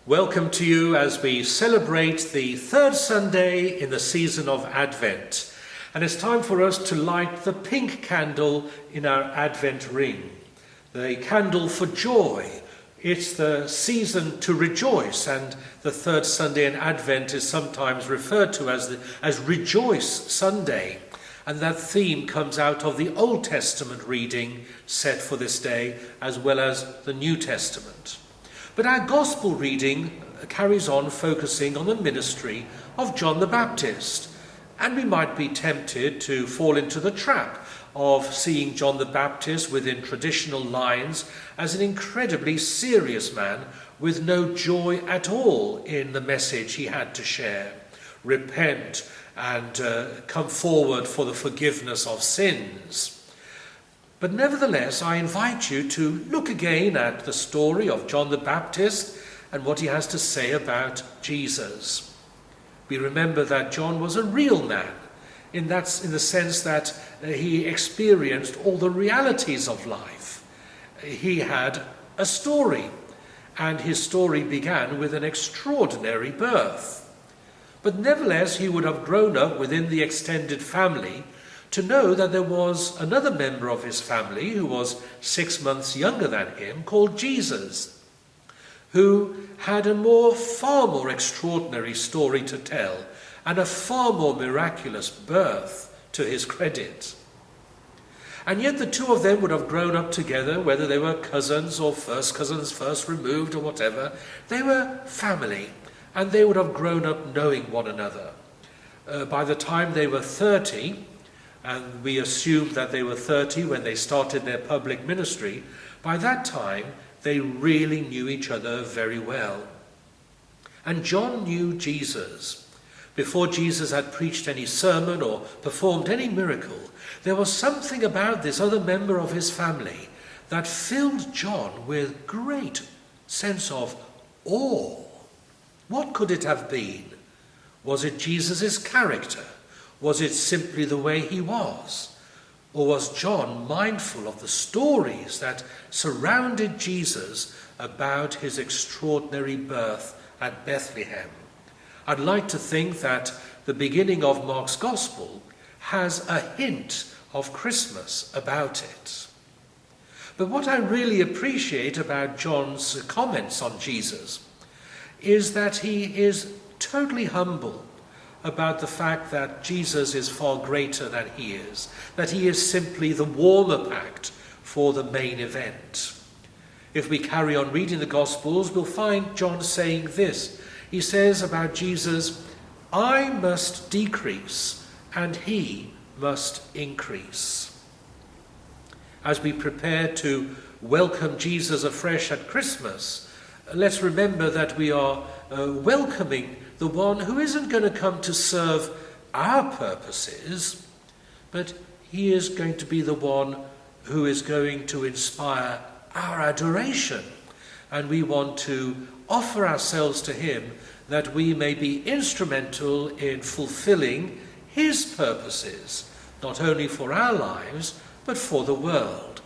Welcome to you as we celebrate the third Sunday in the season of Advent. And it's time for us to light the pink candle in our Advent ring, the candle for joy. It's the season to rejoice, and the third Sunday in Advent is sometimes referred to as Rejoice Sunday. And that theme comes out of the Old Testament reading set for this day, as well as the New Testament. But our Gospel reading carries on focusing on the ministry of John the Baptist. And we might be tempted to fall into the trap of seeing John the Baptist within traditional lines as an incredibly serious man with no joy at all in the message he had to share. Repent and come forward for the forgiveness of sins. But nevertheless, I invite you to look again at the story of John the Baptist and what he has to say about Jesus. We remember that John was a real man, in the sense that he experienced all the realities of life. He had a story, and his story began with an extraordinary birth. But nevertheless, he would have grown up within the extended family to know that there was another member of his family who was 6 months younger than him, called Jesus, who had a far more extraordinary story to tell and a far more miraculous birth to his credit. And yet the two of them would have grown up together, whether they were cousins or first cousins, first removed or whatever. They were family, and they would have grown up knowing one another. By the time they were 30, and we assume that they were 30 when they started their public ministry, by that time they really knew each other very well. And John knew Jesus. Before Jesus had preached any sermon or performed any miracle, there was something about this other member of his family that filled John with great sense of awe. What could it have been? Was it Jesus' character? Was it simply the way he was? Or was John mindful of the stories that surrounded Jesus about his extraordinary birth at Bethlehem? I'd like to think that the beginning of Mark's Gospel has a hint of Christmas about it. But what I really appreciate about John's comments on Jesus is that he is totally humble about the fact that Jesus is far greater than he is, that he is simply the warm-up act for the main event. If we carry on reading the Gospels, we'll find John saying this. He says about Jesus, "I must decrease and he must increase." As we prepare to welcome Jesus afresh at Christmas, let's remember that we are welcoming the one who isn't going to come to serve our purposes, but he is going to be the one who is going to inspire our adoration. And we want to offer ourselves to him that we may be instrumental in fulfilling his purposes, not only for our lives, but for the world.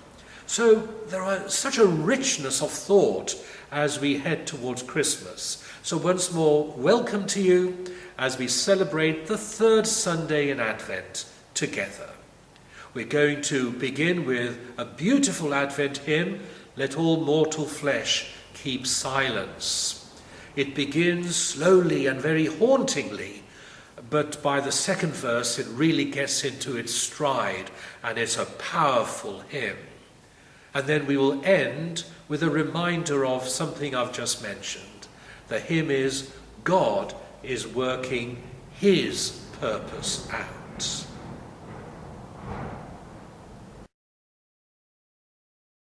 So there are such a richness of thought as we head towards Christmas. So once more, welcome to you as we celebrate the third Sunday in Advent together. We're going to begin with a beautiful Advent hymn, "Let All Mortal Flesh Keep Silence." It begins slowly and very hauntingly, but by the second verse it really gets into its stride, and it's a powerful hymn. And then we will end with a reminder of something I've just mentioned. The hymn is, God is working his purpose out.